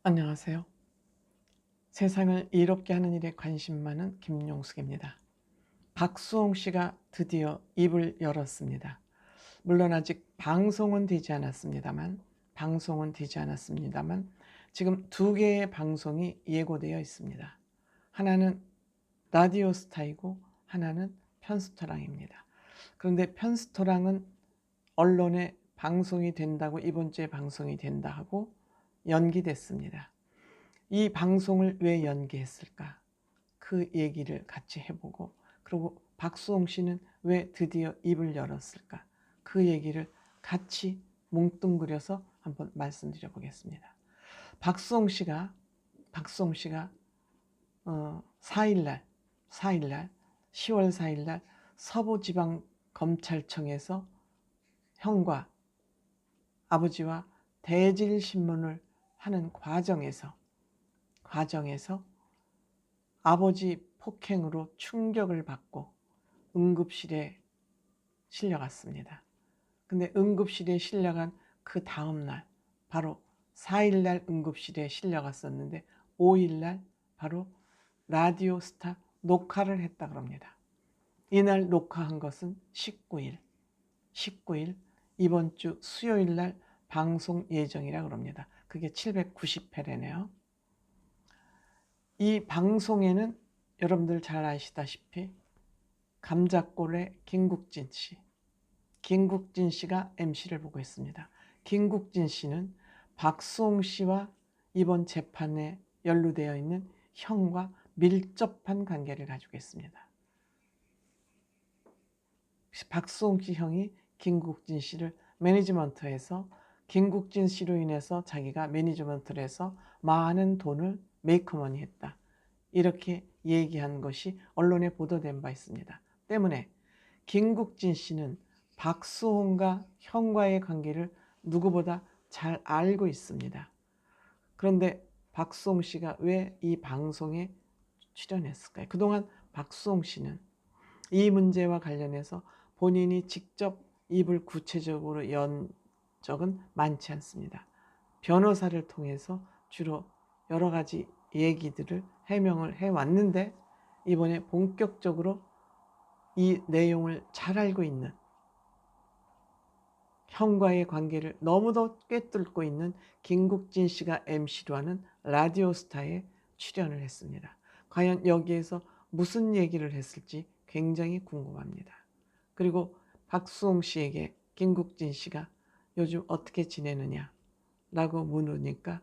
안녕하세요. 세상을 이롭게 하는 일에 관심 많은 김용숙입니다. 박수홍 씨가 드디어 입을 열었습니다. 물론 아직 방송은 되지 않았습니다만 지금 두 개의 방송이 예고되어 있습니다. 하나는 라디오스타이고 하나는 편스토랑입니다. 그런데 편스토랑은 언론에 방송이 된다고, 이번 주에 방송이 된다 하고 연기됐습니다. 이 방송을 왜 연기했을까? 그 얘기를 같이 해보고, 그리고 박수홍 씨는 왜 드디어 입을 열었을까? 그 얘기를 같이 뭉뚱그려서 한번 말씀드려 보겠습니다. 박수홍 씨가 4일날 10월 4일날 서부지방검찰청에서 형과 아버지와 대질신문을 하는 과정에서 아버지 폭행으로 충격을 받고 응급실에 실려갔습니다. 근데 응급실에 실려간 그 다음날, 바로 4일날 응급실에 실려갔었는데 5일날 바로 라디오스타 녹화를 했다 그럽니다. 이날 녹화한 것은 19일 이번 주 수요일날 방송 예정이라 그럽니다. 그게 790회래네요. 이 방송에는 여러분들 잘 아시다시피 감자골의 김국진 씨가 MC를 보고 있습니다. 김국진 씨는 박수홍 씨와 이번 재판에 연루되어 있는 형과 밀접한 관계를 가지고 있습니다. 박수홍 씨 형이 김국진 씨를 매니지먼트해서, 김국진 씨로 인해서 자기가 매니지먼트를 해서 많은 돈을 메이크머니 했다, 이렇게 얘기한 것이 언론에 보도된 바 있습니다. 때문에 김국진 씨는 박수홍과 형과의 관계를 누구보다 잘 알고 있습니다. 그런데 박수홍 씨가 왜 이 방송에 출연했을까요? 그동안 박수홍 씨는 이 문제와 관련해서 본인이 직접 입을 구체적으로 연 적은 많지 않습니다. 변호사를 통해서 주로 여러 가지 얘기들을 해명을 해왔는데, 이번에 본격적으로 이 내용을 잘 알고 있는, 형과의 관계를 너무도 꿰뚫고 있는 김국진 씨가 MC로 하는 라디오스타에 출연을 했습니다. 과연 여기에서 무슨 얘기를 했을지 굉장히 궁금합니다. 그리고 박수홍 씨에게 김국진 씨가 요즘 어떻게 지내느냐 라고 물으니까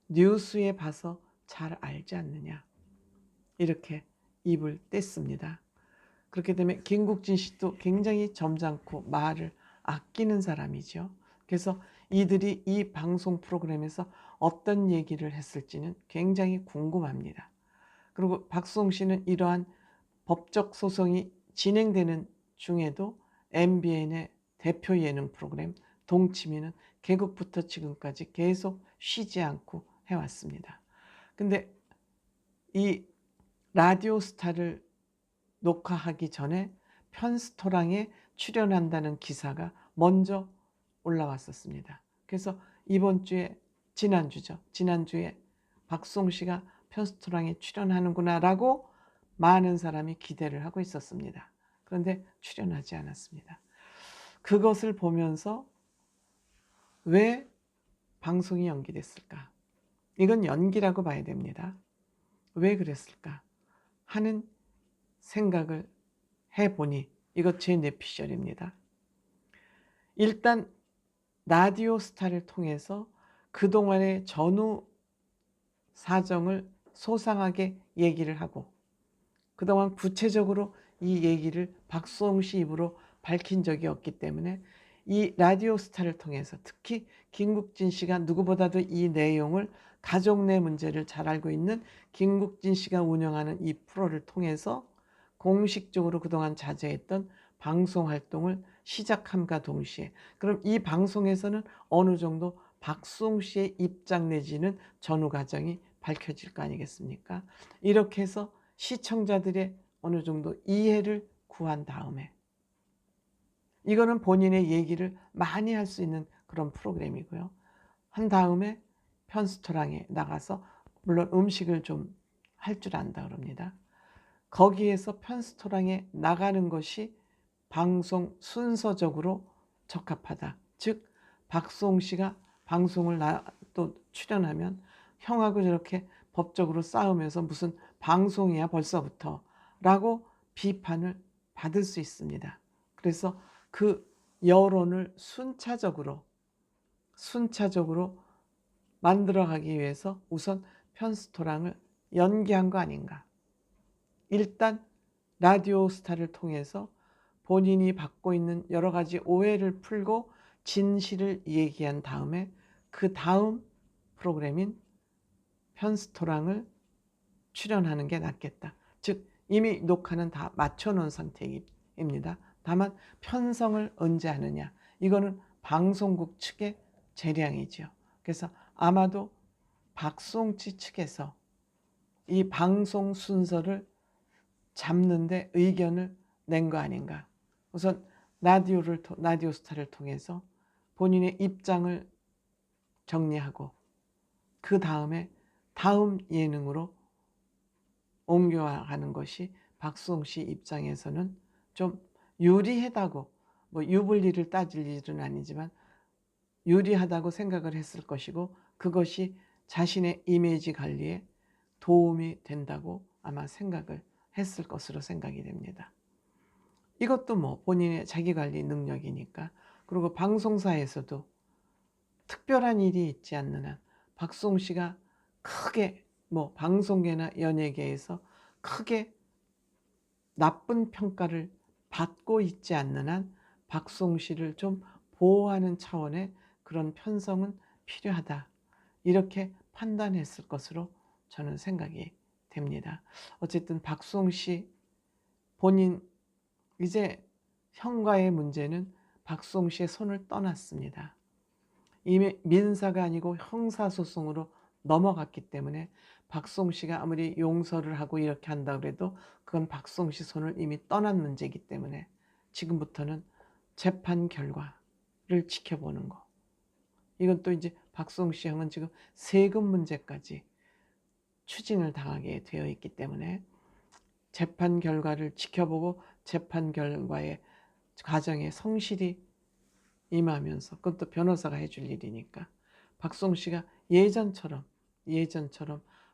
뉴스에 봐서 잘 알지 않느냐, 이렇게 입을 뗐습니다. 그렇게 되면 김국진 씨도 굉장히 점잖고 말을 아끼는 사람이죠. 그래서 이들이 이 방송 프로그램에서 어떤 얘기를 했을지는 굉장히 궁금합니다. 그리고 박수홍 씨는 이러한 법적 소송이 진행되는 중에도 MBN의 대표 예능 프로그램 동치미는 개국부터 지금까지 계속 쉬지 않고 해왔습니다. 근데 이 라디오스타를 녹화하기 전에 편스토랑에 출연한다는 기사가 먼저 올라왔었습니다. 그래서 이번 주에, 지난주에 박수홍 씨가 편스토랑에 출연하는구나 라고 많은 사람이 기대를 하고 있었습니다. 그런데 출연하지 않았습니다. 그것을 보면서 왜 방송이 연기됐을까? 이건 연기라고 봐야 됩니다. 왜 그랬을까 하는 생각을 해보니, 이것 제 뇌피셜입니다. 일단 라디오스타를 통해서 그동안의 전후 사정을 소상하게 얘기를 하고, 그동안 구체적으로 이 얘기를 박수홍 씨 입으로 밝힌 적이 없기 때문에 이 라디오스타를 통해서, 특히 김국진 씨가 누구보다도 이 내용을, 가족 내 문제를 잘 알고 있는 김국진 씨가 운영하는 이 프로를 통해서 공식적으로 그동안 자제했던 방송 활동을 시작함과 동시에, 그럼 이 방송에서는 어느 정도 박수홍 씨의 입장 내지는 전후 과정이 밝혀질 거 아니겠습니까? 이렇게 해서 시청자들의 어느 정도 이해를 구한 다음에, 이거는 본인의 얘기를 많이 할 수 있는 그런 프로그램이고요. 한 다음에 편스토랑에 나가서, 물론 음식을 좀 할 줄 안다 그럽니다. 거기에서 편스토랑에 나가는 것이 방송 순서적으로 적합하다. 즉 박수홍 씨가 방송을 또 출연하면 형하고 저렇게 법적으로 싸우면서 무슨 방송이야 벌써부터 라고 비판을 받을 수 있습니다. 그래서 그 여론을 순차적으로 만들어가기 위해서 우선 편스토랑을 연기한 거 아닌가. 일단 라디오스타를 통해서 본인이 받고 있는 여러 가지 오해를 풀고 진실을 얘기한 다음에 그 다음 프로그램인 편스토랑을 출연하는 게 낫겠다. 즉 이미 녹화는 다 맞춰놓은 상태입니다. 다만 편성을 언제 하느냐, 이거는 방송국 측의 재량이죠. 그래서 아마도 박수홍 씨 측에서 이 방송 순서를 잡는데 의견을 낸 거 아닌가. 우선 라디오스타를 통해서 본인의 입장을 정리하고 그 다음에 다음 예능으로 옮겨가는 것이 박수홍 씨 입장에서는 좀 유리하다고, 뭐 유불리를 따질 일은 아니지만 유리하다고 생각을 했을 것이고, 그것이 자신의 이미지 관리에 도움이 된다고 아마 생각을 했을 것으로 생각이 됩니다. 이것도 뭐 본인의 자기관리 능력이니까. 그리고 방송사에서도 특별한 일이 있지 않는 한 박수홍 씨가 크게 뭐 방송계나 연예계에서 크게 나쁜 평가를 받고 있지 않는 한 박수홍 씨를 좀 보호하는 차원의 그런 편성은 필요하다, 이렇게 판단했을 것으로 저는 생각이 됩니다. 어쨌든 박수홍 씨 본인 이제 형과의 문제는 박수홍 씨의 손을 떠났습니다. 이미 민사가 아니고 형사소송으로 넘어갔기 때문에 박수홍 씨가 아무리 용서를 하고 이렇게 한다 그래도 그건 박수홍 씨 손을 이미 떠난 문제이기 때문에 지금부터는 재판 결과를 지켜보는 거. 이건 또 이제 박수홍 씨 형은 지금 세금 문제까지 추징을 당하게 되어 있기 때문에 재판 결과를 지켜보고 재판 결과의 과정에 성실히 임하면서, 그건 또 변호사가 해줄 일이니까 박수홍 씨가 예전처럼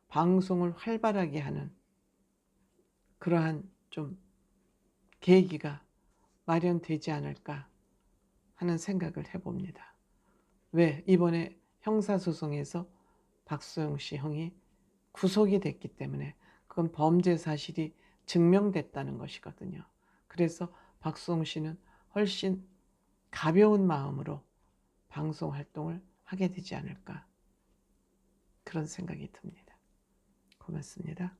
방송을 활발하게 하는 그러한 좀 계기가 마련되지 않을까 하는 생각을 해봅니다. 왜? 이번에 형사소송에서 박수홍 씨 형이 구속이 됐기 때문에 그건 범죄 사실이 증명됐다는 것이거든요. 그래서 박수홍 씨는 훨씬 가벼운 마음으로 방송 활동을 하게 되지 않을까, 그런 생각이 듭니다. 고맙습니다.